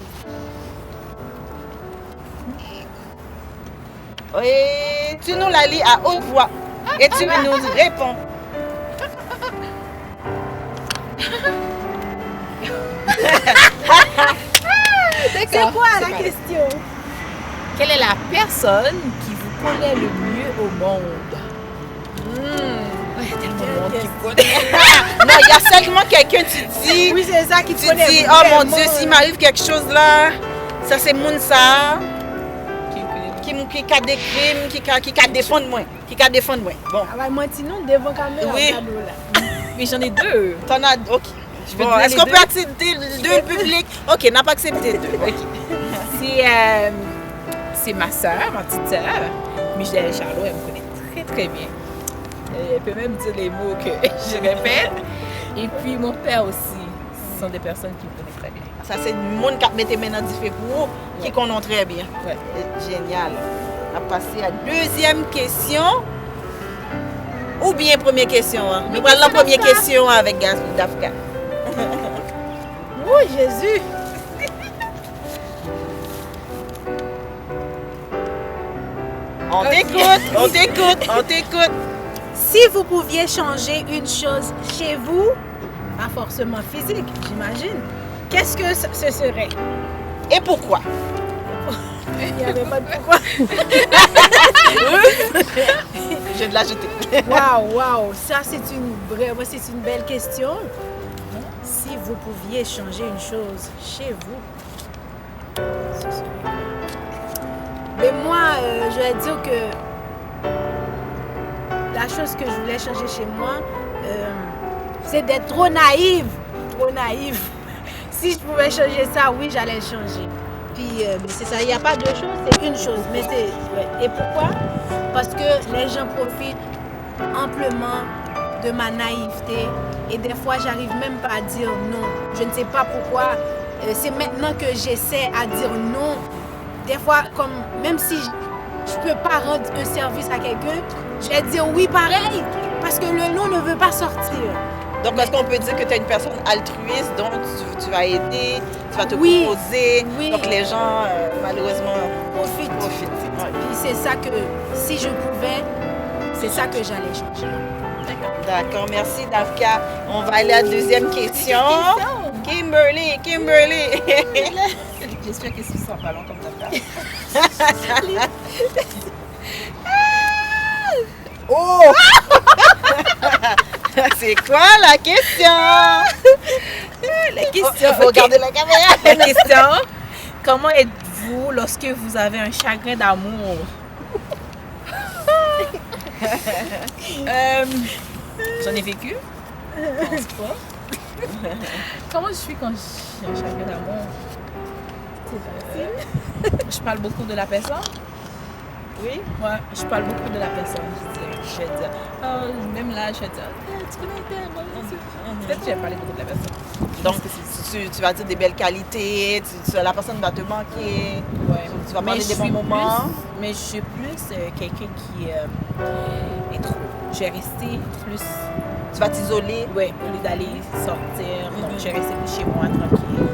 question. Et tu nous la lis à haute voix et tu nous réponds. C'est quoi la question? Quelle est la personne qui vous connaît le mieux au monde? Il y a tellement de monde qui me connaît. Non, il y a seulement quelqu'un, tu dis. Oui, c'est ça qui te Tu connaît dis, oh mon vraiment. Dieu, s'il m'arrive quelque chose là, ça c'est mon ça, Qui me connaît. qui a des crimes, qui a défendre moi, qui a défendre moi. Bon, Ah ouais, moi, sinon, devant caméra, Oui. regarde là. Mais j'en ai 2. t'en as, ok. Je vais Bon, te dire est-ce les qu'on deux. peut accepter 2 publics? Ok, n'a pas accepté 2. Ok. C'est ma soeur, ma petite soeur. Michelle Charlot, elle me connaît très très bien. Elle peut même dire les mots que je répète. Et puis mon père aussi. Ce sont des personnes qui me connaissent très bien. Ça c'est le monde qui met tes mains dans différents pour qui connaît très bien. Ouais. Génial. On va passer à 2e question. Ou bien première question. Hein? Nous prenons la première question avec Dafka. Oh, Jésus! On t'écoute, on t'écoute, on t'écoute. Si vous pouviez changer une chose chez vous, pas forcément physique, j'imagine, qu'est-ce que ce serait? Et pourquoi? Il n'y avait pas de pourquoi. Je vais l'ajouter. Waouh, ça c'est une belle question. Si vous pouviez changer une chose chez vous, ce serait quoi? Mais moi, je vais dire que la chose que je voulais changer chez moi, c'est d'être trop naïve. Trop naïve. Si je pouvais changer ça, oui, j'allais le changer. Puis, c'est ça, il n'y a pas deux choses, c'est une chose. Mais c'est, ouais. Et pourquoi? Parce que les gens profitent amplement de ma naïveté. Et des fois, j'arrive même pas à dire non. Je ne sais pas pourquoi. C'est maintenant que j'essaie à dire non. Des fois, comme, même si je ne peux pas rendre un service à quelqu'un, je vais dire oui pareil. Parce que le non ne veut pas sortir. Donc, est-ce qu'on peut dire que tu es une personne altruiste, donc tu vas aider, tu vas te Oui, proposer. oui. Donc, les gens, malheureusement, Profite. profitent. Ouais. Puis c'est ça que, si je pouvais, c'est ça que j'allais changer. D'accord, merci Dafka. On va aller à la 2e question. Kimberly. J'espère que ce sera pas long comme ça. Oh! C'est quoi la question? La question. Faut regarder la caméra. La question. Comment êtes-vous lorsque vous avez un chagrin d'amour? J'en ai vécu. Je pense pas. Comment je suis quand j'ai un chagrin d'amour? Je parle beaucoup de la personne. Oui. Ouais, je parle beaucoup de la personne, je dirais. je vais dire, même là, je vais dire, tu connais tel, peut-être que je vais parler beaucoup de la personne. Donc, tu vas dire des belles qualités, la personne va te manquer, tu vas parler des bons moments. Mais je suis plus quelqu'un qui est trop. Je vais rester plus. Tu vas t'isoler. Oui, au lieu d'aller sortir. Donc, je vais rester plus chez moi, tranquille.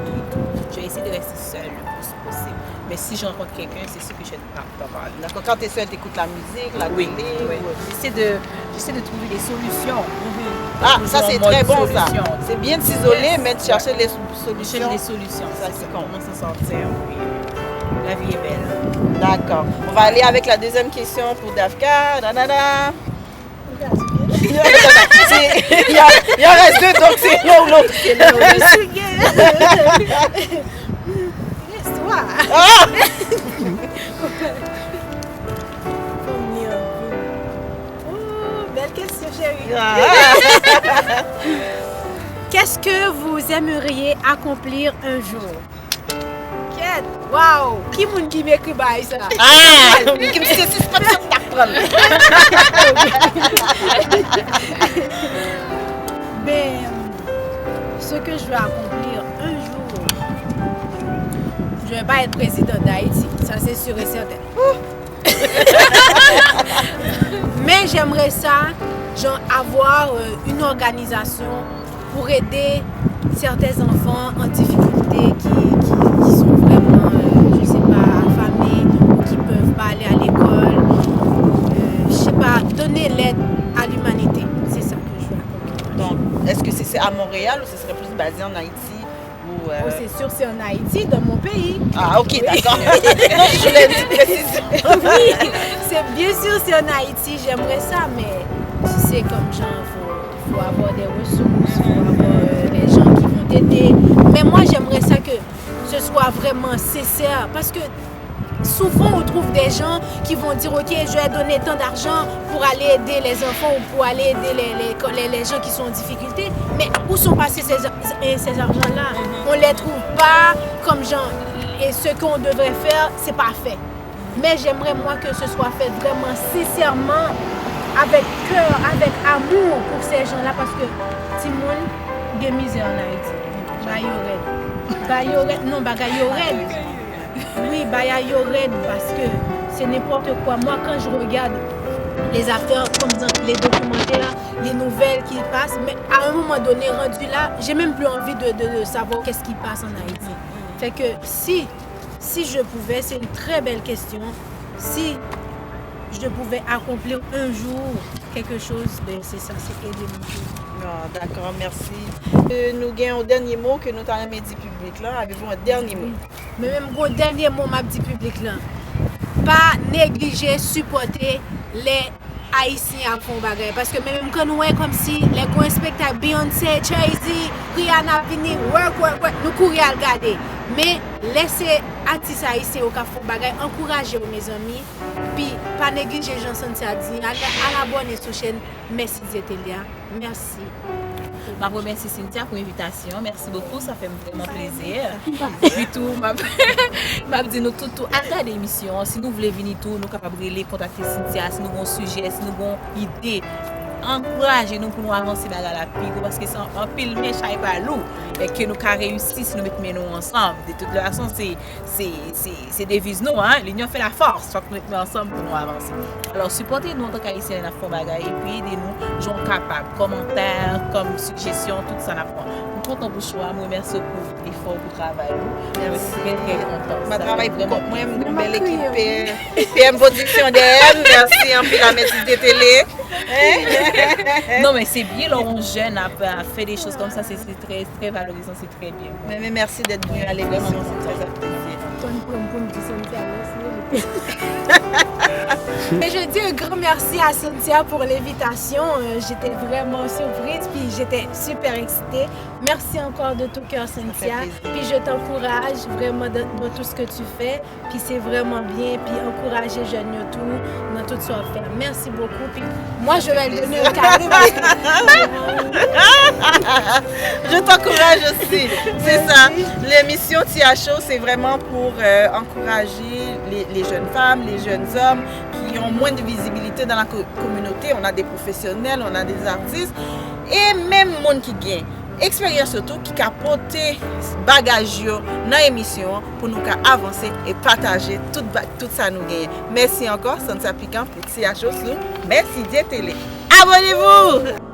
Je vais essayer de rester seule le plus possible. Mais si je rencontre quelqu'un, c'est sûr que je vais pas parler. D'accord, quand tu es seule, tu écoutes la musique, la télé. Oui. J'essaie de trouver des solutions. Ah, ça c'est très bon ça. Solution. C'est bien de s'isoler, mais de chercher les solutions. Chercher des solutions. Ça, c'est con. Comment s'en sortir. Oui. La vie est belle. D'accord. On va aller avec la deuxième question pour Dafka. Nanana. Il y en reste deux, donc c'est l'un ou l'autre. Laisse-toi. Ah! Belle question, chérie. Ah! Qu'est-ce que vous aimeriez accomplir un jour? Quête. Waouh! Qui moun qui m'écrit bail ça? Ah! Qui me dit c'est pas ça que t'apprends. Ben, ce que je veux accomplir un jour, je vais pas être président d'Haïti, ça c'est sûr et certain. Mais j'aimerais ça, genre avoir une organisation pour aider certains enfants en difficulté qui sont vraiment, je sais pas, affamés ou qui peuvent pas aller à l'école. Je sais pas, donner l'aide à l'humanité. C'est ça que je veux accomplir. Donc, est-ce que c'est à Montréal ou ce serait plus basé en Haïti ou Oh, c'est sûr, c'est en Haïti, dans mon pays. Ah, ok, d'accord. Je voulais une petite précision. Oui, c'est bien sûr, c'est en Haïti. J'aimerais ça, mais tu sais, comme genre, faut avoir des ressources, faut avoir des gens qui vont t'aider. Mais moi, j'aimerais ça que ce soit vraiment sincère, parce que souvent, on trouve des gens qui vont dire, ok, je vais donner tant d'argent pour aller aider les enfants ou pour aller aider les gens qui sont en difficulté. Mais où sont passés ces argents-là? On ne les trouve pas comme gens. Et ce qu'on devrait faire, c'est pas fait. Mais j'aimerais, moi, que ce soit fait vraiment sincèrement, avec cœur, avec amour pour ces gens-là, parce que Timon, il y a misère en Haïti. Non, oui, parce que c'est n'importe quoi. Moi, quand je regarde les affaires, comme dans les documentaires, les nouvelles qui passent, mais à un moment donné, rendu là, j'ai même plus envie de savoir qu'est-ce qui passe en Haïti. Fait que si je pouvais, c'est une très belle question, si je pouvais accomplir un jour quelque chose, ben c'est ça, c'est aider mon pays. Ah, d'accord, merci. Nous gagnons un dernier mot que nous avons dit public là. Avez-vous un dernier mot? Mais même gros dernier mot m'a dit public là. Pas négliger, supporter les Haïtiens à fond bagay. Parce que même quand nous comme si les gros spectacles Beyoncé, Jay-Z, Rihanna vini, work, nous courir à regarder. Mais laissez artistes haïtiens au fond bagay, encourager mes amis. Puis pas négliger Jean-Santia dit. À la bonne et chaîne. Merci Zétélia. Merci. Je remercie Cynthia pour l'invitation. Merci beaucoup, ça fait vraiment plaisir. Et puis tout, je dis nous tout à l'émission. Si nous voulons venir tout, nous sommes capables de contacter Cynthia. Si nous avons un sujet, si nous avons une idée, encouragez-nous pour nous avancer dans la pique. Parce que c'est un pile méchant et pas lourd. Et que nous avons réussi si nous mettons ensemble. De toute façon, c'est devise nous. Hein? L'union fait la force. Faut que nous mettons ensemble pour nous avancer. Alors, supportez-nous en tant qu'Haïtiens dans la bagaille et puis aidez-nous, gens capables, commentaires, comme suggestions, tout ça. Nous comptons pour choix. Nous remercions pour l'effort, pour le travail. Merci. Très, très content. Je travaille pour moi, une belle équipe. PM Production DM, merci en plus la maîtrise de télé. Non, mais c'est bien, là, on jeune à faire des choses comme ça, c'est très, très valorisant, c'est très bien. Mais merci d'être venu à l'émission, c'est très apprécié. Et je dis un grand merci à Cynthia pour l'invitation. J'étais vraiment surprise, puis j'étais super excitée. Merci encore de tout cœur, Cynthia. Puis je t'encourage vraiment dans tout ce que tu fais. Puis c'est vraiment bien. Puis encourager jeunes tout dans tout ce qu'on fait. Merci beaucoup. Puis moi, je vais donner un cadeau. Je t'encourage aussi. C'est ça. L'émission Tia Show, c'est vraiment pour encourager les jeunes femmes, les jeunes hommes qui qui ont moins de visibilité dans la communauté. On a des professionnels, on a des artistes et même monde qui gagne. Expérience surtout qui a porté bagage dans l'émission pour nous avancer et partager tout ça nous gagne. Merci encore, Sansa Piquant pour CHO sur Mercidier Télé. Abonnez-vous!